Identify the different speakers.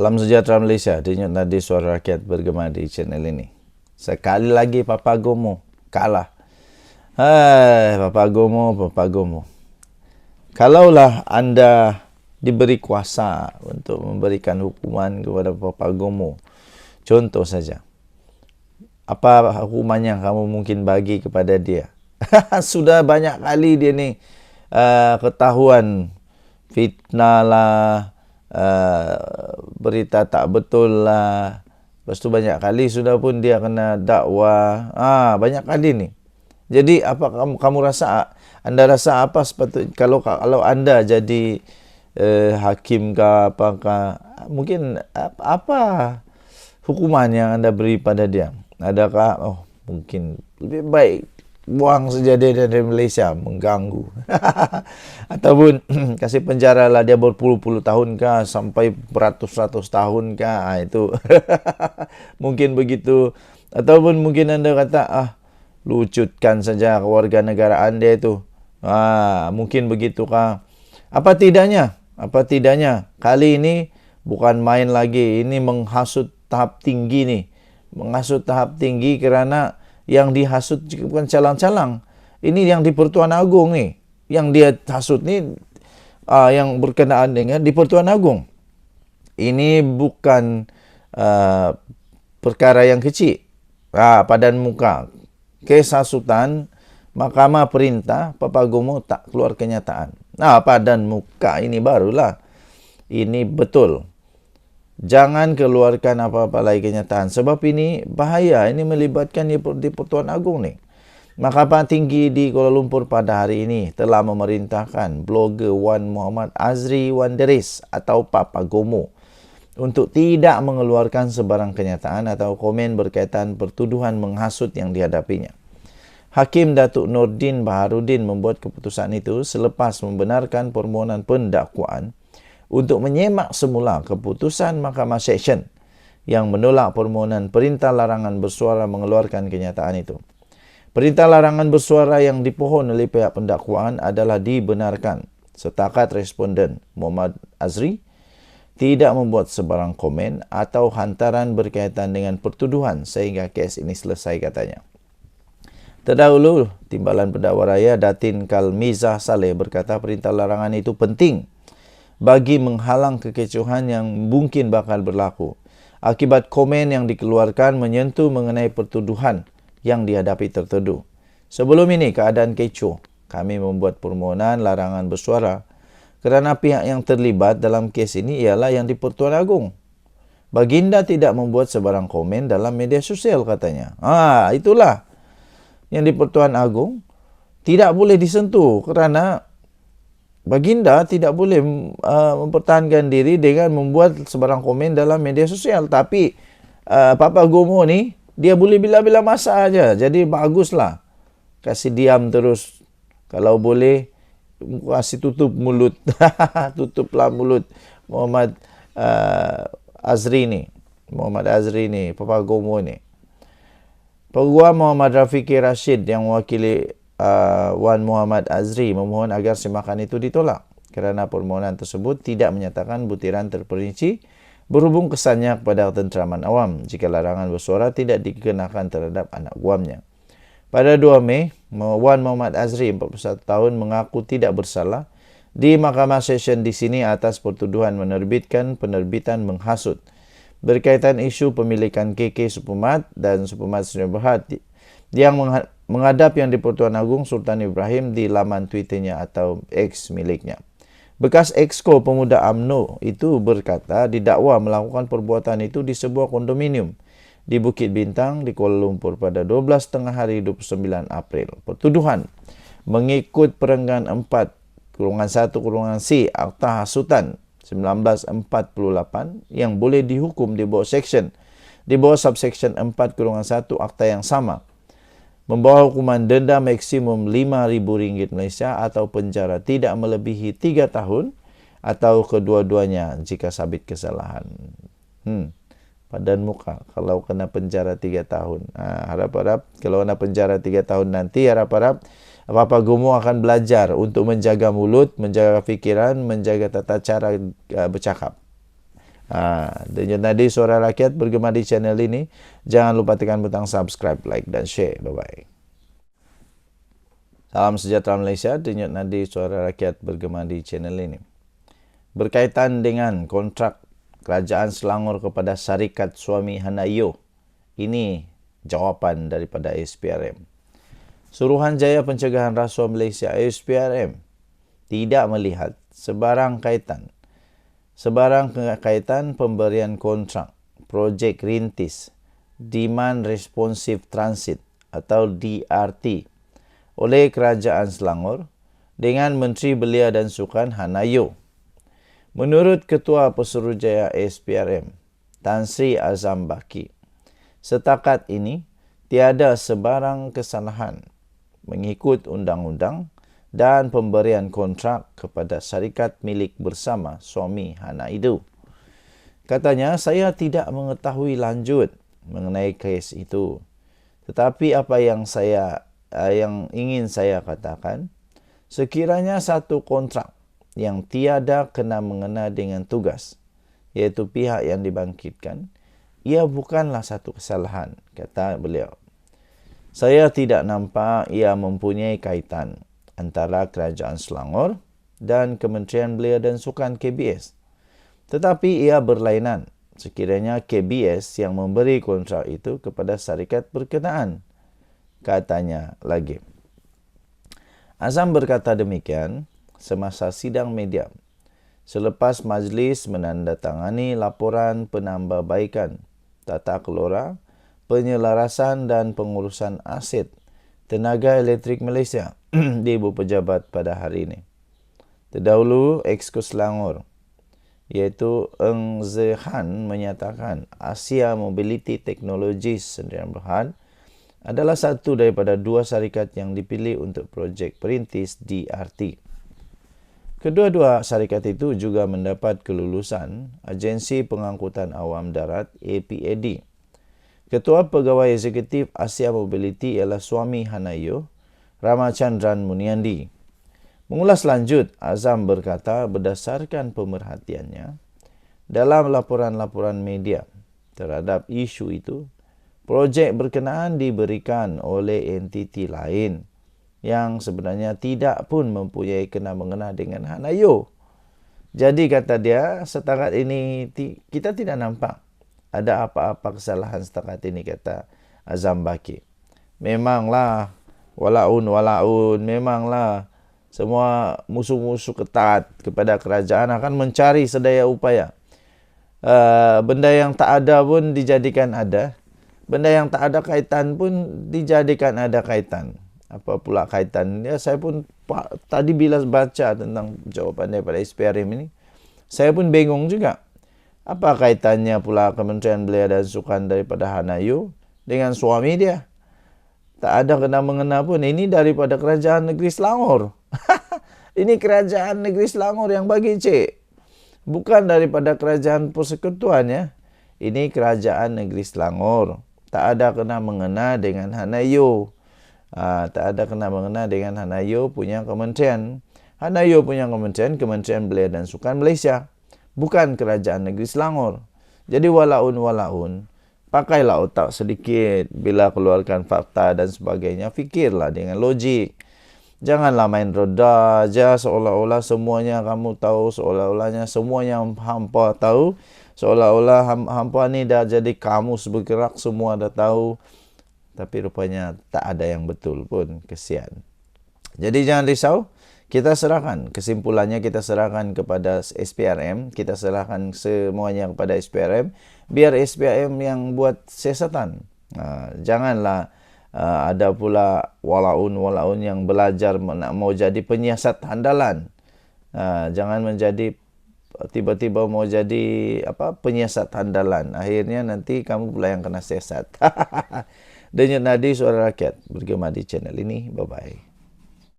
Speaker 1: Salam sejahtera Malaysia, denyut nadi suara rakyat bergema di channel ini. Sekali lagi Papa Gomo kalah. Hai Papa Gomo. Kalaulah anda diberi kuasa untuk memberikan hukuman kepada Papa Gomo, contoh saja, apa hukuman yang kamu mungkin bagi kepada dia? Sudah banyak kali dia ni ketahuan fitnah lah, berita tak betul lah. Lepas tu banyak kali sudah pun dia kena dakwa. Banyak kali ni. Jadi apa kamu rasa, anda rasa apa sepatutnya kalau anda jadi hakim ke apakah, mungkin apa hukuman yang anda beri pada dia? Adakah mungkin lebih baik buang saja dia dari Malaysia, mengganggu. Ataupun kasih penjara lah dia berpuluh-puluh tahun kah, sampai beratus-ratus tahun kah, itu mungkin begitu. Ataupun mungkin anda kata lucutkan saja kewarganegaraan dia itu, mungkin begitu kah. Apa tidaknya kali ini bukan main lagi, ini menghasut tahap tinggi nih, menghasut tahap tinggi, kerana yang dihasut bukan calang-calang. Ini yang di Pertuan Agong ni. Yang dia hasut ni yang berkenaan dengan di Pertuan Agong. Ini bukan perkara yang kecil. Padan muka. Kes hasutan, Mahkamah perintah, Papa Gomo tak keluar kenyataan. Padan muka ini barulah. Ini betul. Jangan keluarkan apa-apa lagi kenyataan. Sebab ini bahaya. Ini melibatkan di Pertuan Agong ni. Mahkamah Tinggi di Kuala Lumpur pada hari ini telah memerintahkan blogger Wan Muhammad Azri Wanderis atau Papa Gomo untuk tidak mengeluarkan sebarang kenyataan atau komen berkaitan pertuduhan menghasut yang dihadapinya. Hakim Datuk Nordin Baharudin membuat keputusan itu selepas membenarkan permohonan pendakwaan untuk menyemak semula keputusan Mahkamah Seksyen yang menolak permohonan perintah larangan bersuara mengeluarkan kenyataan itu. Perintah larangan bersuara yang dipohon oleh pihak pendakwaan adalah dibenarkan setakat responden Muhammad Azri tidak membuat sebarang komen atau hantaran berkaitan dengan pertuduhan sehingga kes ini selesai, katanya. Terdahulu, Timbalan Pendakwa Raya Datin Kalmizah Saleh berkata perintah larangan itu penting bagi menghalang kekecohan yang mungkin bakal berlaku akibat komen yang dikeluarkan menyentuh mengenai pertuduhan yang dihadapi tertuduh. Sebelum ini keadaan kecoh, kami membuat permohonan larangan bersuara kerana pihak yang terlibat dalam kes ini ialah yang di Pertuan Agong. Baginda tidak membuat sebarang komen dalam media sosial, katanya. Itulah yang di Pertuan Agong tidak boleh disentuh kerana Baginda tidak boleh mempertahankan diri dengan membuat sebarang komen dalam media sosial. Tapi Papa Gomo ni, dia boleh bila-bila masa aja. Jadi baguslah kasih diam terus. Kalau boleh kasih tutup mulut. Tutuplah mulut Muhammad Azri ni, Papa Gomo ni. Peguam Muhammad Rafiqi Rashid yang mewakili Wan Muhammad Azri memohon agar semakan itu ditolak kerana permohonan tersebut tidak menyatakan butiran terperinci berhubung kesannya kepada ketenteraman awam jika larangan bersuara tidak dikenakan terhadap anak guamnya. Pada 2 Mei, Wan Muhammad Azri, 41 tahun, mengaku tidak bersalah di Mahkamah Seksyen di sini atas pertuduhan menerbitkan penerbitan menghasut berkaitan isu pemilikan KK Supermart dan Supermart Sdn Bhd yang menghadap yang di Pertuan Agong Sultan Ibrahim di laman Twitternya atau X miliknya. Bekas Exco Pemuda UMNO itu berkata didakwa melakukan perbuatan itu di sebuah kondominium di Bukit Bintang di Kuala Lumpur pada 12.30 hari 29 April. Pertuduhan mengikut perenggan 4-1-C Akta Hasutan 1948 yang boleh dihukum di bawah subsection 4-1 Akta yang sama, membawa hukuman denda maksimum RM5,000 Malaysia atau penjara tidak melebihi 3 tahun atau kedua-duanya jika sabit kesalahan. Padan muka kalau kena penjara 3 tahun. Harap-harap kalau kena penjara 3 tahun nanti, harap-harap Papa Gomo akan belajar untuk menjaga mulut, menjaga fikiran, menjaga tata cara bercakap. Denyut nadi suara rakyat bergema di channel ini. Jangan lupa tekan butang subscribe, like dan share. Bye-bye. Salam sejahtera Malaysia, denyut nadi suara rakyat bergema di channel ini. Berkaitan dengan kontrak Kerajaan Selangor kepada syarikat suami Hanayo. Ini jawapan daripada SPRM. Suruhanjaya Pencegahan Rasuah Malaysia SPRM tidak melihat sebarang kaitan pemberian kontrak projek rintis Demand Responsive Transit atau DRT oleh Kerajaan Selangor dengan Menteri Belia dan Sukan Hanayo. Menurut Ketua Pesuruhjaya SPRM, Tan Sri Azam Baki, setakat ini tiada sebarang kesalahan mengikut undang-undang dan pemberian kontrak kepada syarikat milik bersama suami Hana itu. Katanya, saya tidak mengetahui lanjut mengenai kes itu. Tetapi apa yang ingin saya katakan, sekiranya satu kontrak yang tiada kena-mengena dengan tugas, iaitu pihak yang dibangkitkan, ia bukanlah satu kesalahan, kata beliau. Saya tidak nampak ia mempunyai kaitan antara Kerajaan Selangor dan Kementerian Belia dan Sukan KBS. Tetapi ia berlainan sekiranya KBS yang memberi kontrak itu kepada syarikat berkenaan. Katanya lagi. Azam berkata demikian semasa sidang media selepas majlis menandatangani laporan penambahbaikan tata kelola, penyelarasan dan pengurusan aset tenaga elektrik Malaysia di Ibu Pejabat pada hari ini. Terdahulu, Exco Selangor iaitu Eng Zehan menyatakan Asia Mobility Technologies Sdn Bhd adalah satu daripada dua syarikat yang dipilih untuk projek perintis DRT. Kedua-dua syarikat itu juga mendapat kelulusan Agensi Pengangkutan Awam Darat APAD. Ketua Pegawai Eksekutif Asia Mobility ialah suami Hanayo, Ramachandran Muniandi. Mengulas lanjut, Azam berkata berdasarkan pemerhatiannya dalam laporan-laporan media terhadap isu itu, projek berkenaan diberikan oleh entiti lain yang sebenarnya tidak pun mempunyai kena-mengena dengan Hanayo. Jadi kata dia, setakat ini kita tidak nampak ada apa-apa kesalahan setakat ini, kata Azam Baki. Memanglah walaun, memanglah semua musuh-musuh ketat kepada kerajaan akan mencari sedaya upaya. Benda yang tak ada pun dijadikan ada. Benda yang tak ada kaitan pun dijadikan ada kaitan. Apa pula kaitan? Ya, saya pun tadi bila baca tentang jawapan daripada SPRM ini, saya pun bingung juga. Apa kaitannya pula Kementerian Belia dan Sukan daripada Hanayo dengan suami dia? Tak ada kena-mengena pun. Ini daripada Kerajaan Negeri Selangor. Ini Kerajaan Negeri Selangor yang bagi cek. Bukan daripada Kerajaan Persekutuan ya. Ini Kerajaan Negeri Selangor. Tak ada kena-mengena dengan Hanayo. Tak ada kena-mengena dengan Hanayo punya kementerian. Hanayo punya kementerian, Kementerian Belia dan Sukan Malaysia. Bukan Kerajaan Negeri Selangor. Jadi walaun, pakailah otak sedikit bila keluarkan fakta dan sebagainya. Fikirlah dengan logik. Janganlah main roda aja seolah-olah semuanya kamu tahu, seolah-olahnya semuanya hampa tahu, seolah-olah hampa ni dah jadi kamus bergerak, semua dah tahu. Tapi rupanya tak ada yang betul pun, kesian. Jadi jangan risau, kita serahkan, kesimpulannya kita serahkan kepada SPRM, kita serahkan semuanya kepada SPRM, biar SPRM yang buat siasatan. Janganlah ada pula walaun yang belajar mau jadi penyiasat handalan. Jangan menjadi tiba-tiba mau jadi penyiasat handalan. Akhirnya nanti kamu pula yang kena siasat. Denyut nadi suara rakyat bergema di channel ini. Bye-bye.